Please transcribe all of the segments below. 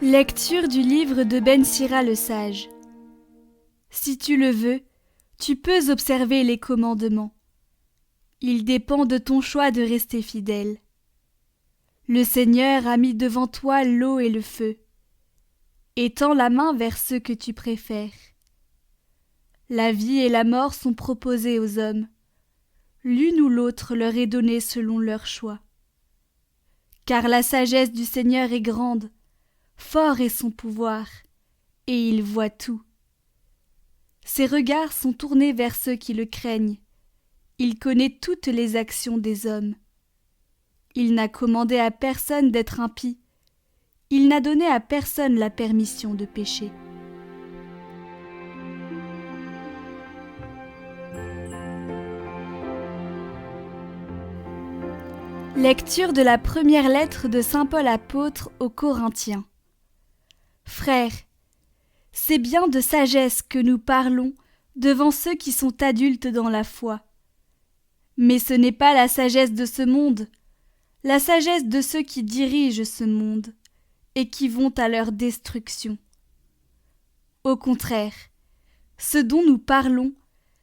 Lecture du livre de Ben Sira le sage. Si tu le veux, tu peux observer les commandements. Il dépend de ton choix de rester fidèle. Le Seigneur a mis devant toi l'eau et le feu. Étends la main vers ceux que tu préfères. La vie et la mort sont proposées aux hommes. L'une ou l'autre leur est donnée selon leur choix. Car la sagesse du Seigneur est grande, fort est son pouvoir, et il voit tout. Ses regards sont tournés vers ceux qui le craignent. Il connaît toutes les actions des hommes. Il n'a commandé à personne d'être impie. Il n'a donné à personne la permission de pécher. Lecture de la première lettre de saint Paul apôtre aux Corinthiens. Frères, c'est bien de sagesse que nous parlons devant ceux qui sont adultes dans la foi. Mais ce n'est pas la sagesse de ce monde, la sagesse de ceux qui dirigent ce monde et qui vont à leur destruction. Au contraire, ce dont nous parlons,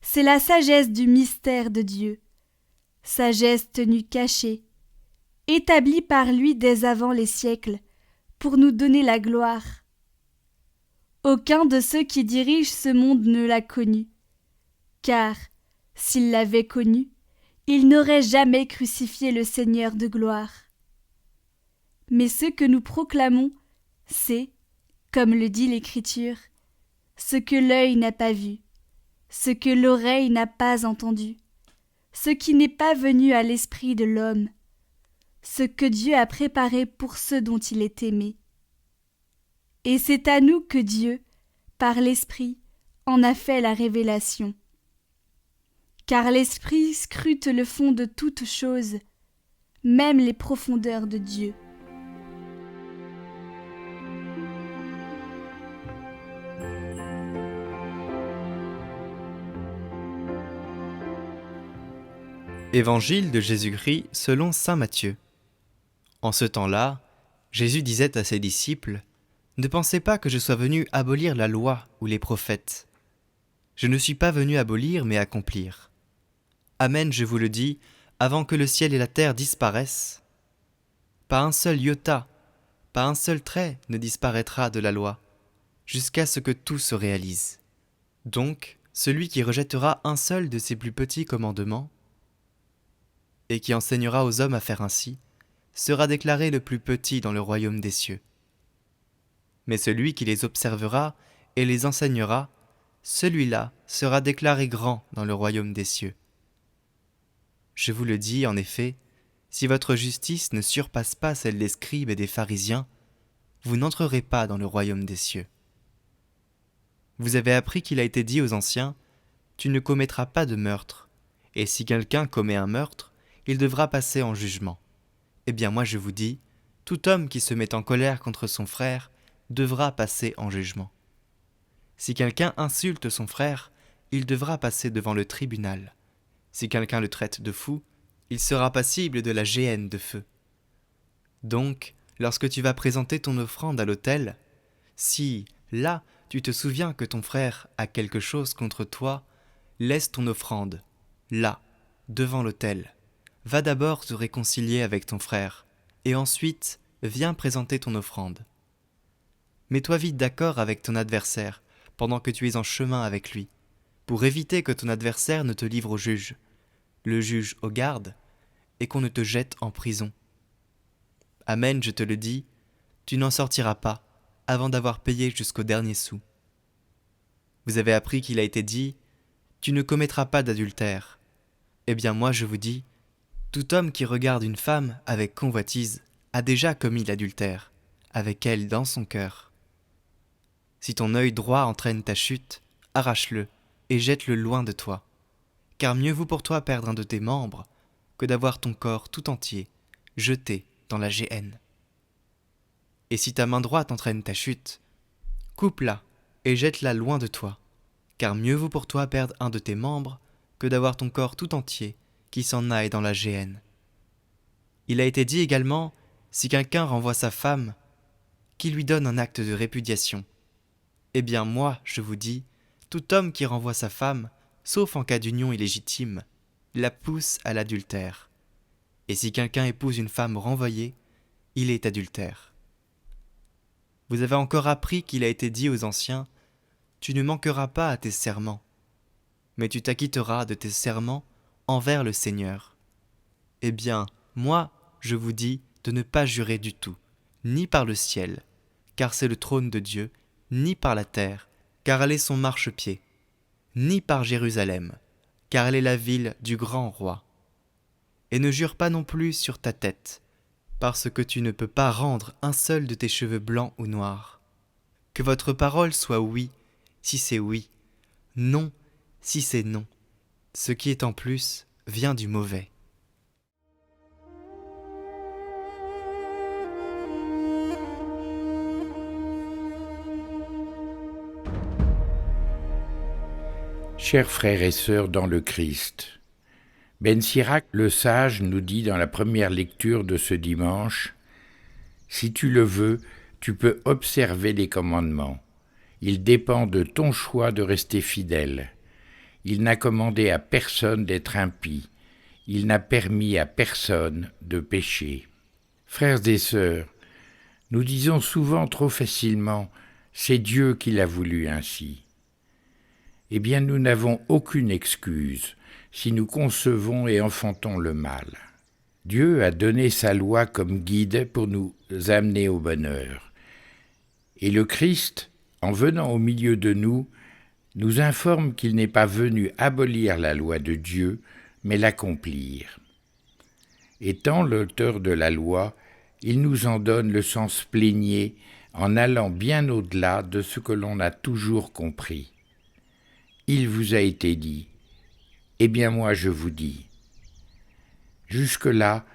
c'est la sagesse du mystère de Dieu, sagesse tenue cachée, établie par lui dès avant les siècles, pour nous donner la gloire. Aucun de ceux qui dirigent ce monde ne l'a connu, car, s'ils l'avaient connu, ils n'auraient jamais crucifié le Seigneur de gloire. Mais ce que nous proclamons, c'est, comme le dit l'Écriture, ce que l'œil n'a pas vu, ce que l'oreille n'a pas entendu, ce qui n'est pas venu à l'esprit de l'homme, ce que Dieu a préparé pour ceux dont il est aimé. Et c'est à nous que Dieu, par l'Esprit, en a fait la révélation. Car l'Esprit scrute le fond de toutes choses, même les profondeurs de Dieu. Évangile de Jésus-Christ selon saint Matthieu. En ce temps-là, Jésus disait à ses disciples : « Ne pensez pas que je sois venu abolir la loi ou les prophètes. Je ne suis pas venu abolir, mais accomplir. Amen, je vous le dis, avant que le ciel et la terre disparaissent, pas un seul iota, pas un seul trait ne disparaîtra de la loi, jusqu'à ce que tout se réalise. Donc, celui qui rejettera un seul de ces plus petits commandements, et qui enseignera aux hommes à faire ainsi, sera déclaré le plus petit dans le royaume des cieux. Mais celui qui les observera et les enseignera, celui-là sera déclaré grand dans le royaume des cieux. Je vous le dis, en effet, si votre justice ne surpasse pas celle des scribes et des pharisiens, vous n'entrerez pas dans le royaume des cieux. Vous avez appris qu'il a été dit aux anciens : « Tu ne commettras pas de meurtre, et si quelqu'un commet un meurtre, il devra passer en jugement. » Eh bien moi je vous dis, tout homme qui se met en colère contre son frère devra passer en jugement. Si quelqu'un insulte son frère, il devra passer devant le tribunal. Si quelqu'un le traite de fou, il sera passible de la géhenne de feu. Donc, lorsque tu vas présenter ton offrande à l'autel, si, là, tu te souviens que ton frère a quelque chose contre toi, laisse ton offrande, là, devant l'autel. Va d'abord te réconcilier avec ton frère, et ensuite, viens présenter ton offrande. Mets-toi vite d'accord avec ton adversaire, pendant que tu es en chemin avec lui, pour éviter que ton adversaire ne te livre au juge, le juge aux gardes, et qu'on ne te jette en prison. Amen, je te le dis, tu n'en sortiras pas, avant d'avoir payé jusqu'au dernier sou. Vous avez appris qu'il a été dit : « Tu ne commettras pas d'adultère. » Eh bien moi je vous dis, tout homme qui regarde une femme avec convoitise a déjà commis l'adultère, avec elle dans son cœur. Si ton œil droit entraîne ta chute, arrache-le et jette-le loin de toi, car mieux vaut pour toi perdre un de tes membres que d'avoir ton corps tout entier jeté dans la géhenne. Et si ta main droite entraîne ta chute, coupe-la et jette-la loin de toi, car mieux vaut pour toi perdre un de tes membres que d'avoir ton corps tout entier qui s'en aille dans la géhenne. Il a été dit également, si quelqu'un renvoie sa femme, qui lui donne un acte de répudiation. Eh bien moi, je vous dis, tout homme qui renvoie sa femme, sauf en cas d'union illégitime, la pousse à l'adultère. Et si quelqu'un épouse une femme renvoyée, il est adultère. Vous avez encore appris qu'il a été dit aux anciens, « Tu ne manqueras pas à tes serments, mais tu t'acquitteras de tes serments envers le Seigneur. » Eh bien, moi, je vous dis de ne pas jurer du tout, ni par le ciel, car c'est le trône de Dieu, ni par la terre, car elle est son marchepied, ni par Jérusalem, car elle est la ville du grand roi. Et ne jure pas non plus sur ta tête, parce que tu ne peux pas rendre un seul de tes cheveux blancs ou noirs. Que votre parole soit oui, si c'est oui, non, si c'est non. Ce qui est en plus vient du mauvais. Chers frères et sœurs dans le Christ, Ben Sirac le sage nous dit dans la première lecture de ce dimanche, « Si tu le veux, tu peux observer les commandements. Il dépend de ton choix de rester fidèle. Il n'a commandé à personne d'être impie. Il n'a permis à personne de pécher. » Frères et sœurs, nous disons souvent trop facilement « C'est Dieu qui l'a voulu ainsi ». Eh bien, nous n'avons aucune excuse si nous concevons et enfantons le mal. Dieu a donné sa loi comme guide pour nous amener au bonheur. Et le Christ, en venant au milieu de nous, nous informe qu'il n'est pas venu abolir la loi de Dieu, mais l'accomplir. Étant l'auteur de la loi, il nous en donne le sens plénier en allant bien au-delà de ce que l'on a toujours compris. Il vous a été dit, eh bien moi je vous dis. Jusque-là,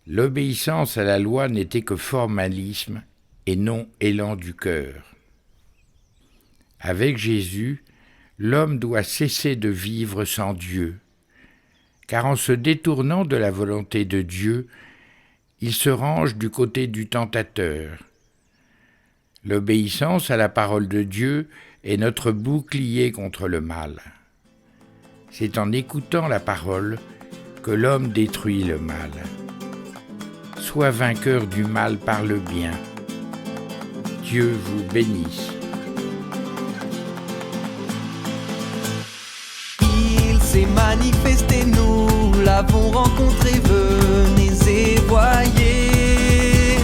l'obéissance à la loi n'était que formalisme et non élan du cœur. Avec Jésus, l'homme doit cesser de vivre sans Dieu, car en se détournant de la volonté de Dieu, il se range du côté du tentateur. L'obéissance à la parole de Dieu est notre bouclier contre le mal. C'est en écoutant la parole que l'homme détruit le mal. Sois vainqueur du mal par le bien. Dieu vous bénisse. Il s'est manifesté, nous l'avons rencontré, venez et voyez.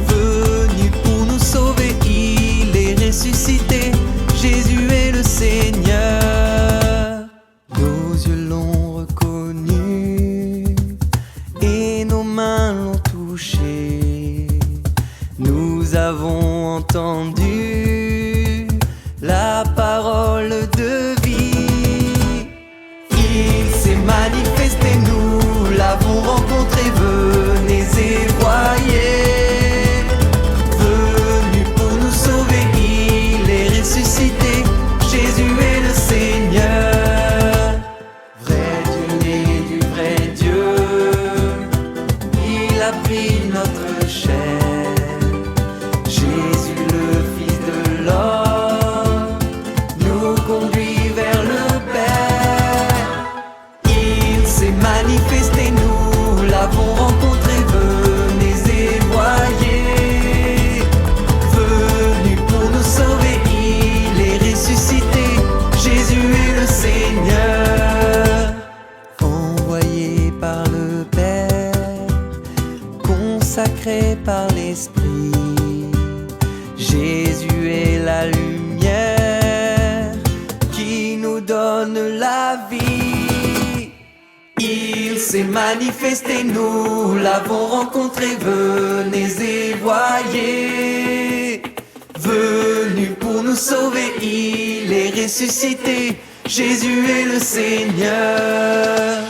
Venu pour nous sauver, il est ressuscité. Jésus est le Seigneur. Nos yeux l'ont reconnu et nos mains l'ont touché. Nous avons entendu la parole de vie. Il s'est manifesté, nous l'avons rencontré, venez et voyez. Jésus est le Seigneur, vrai Dieu né du vrai Dieu. Il a pris notre chair. Jésus le Fils de l'homme nous conduit vers le Père. Il s'est manifesté, nous l'avons rencontré, venez et voyez. Venu pour nous sauver, ressuscité, Jésus est le Seigneur. Envoyé par le Père, consacré par l'Esprit, Jésus est la lumière qui nous donne la vie. Il s'est manifesté, nous l'avons rencontré, venez et voyez. Venu pour nous sauver, il est ressuscité. Jésus est le Seigneur.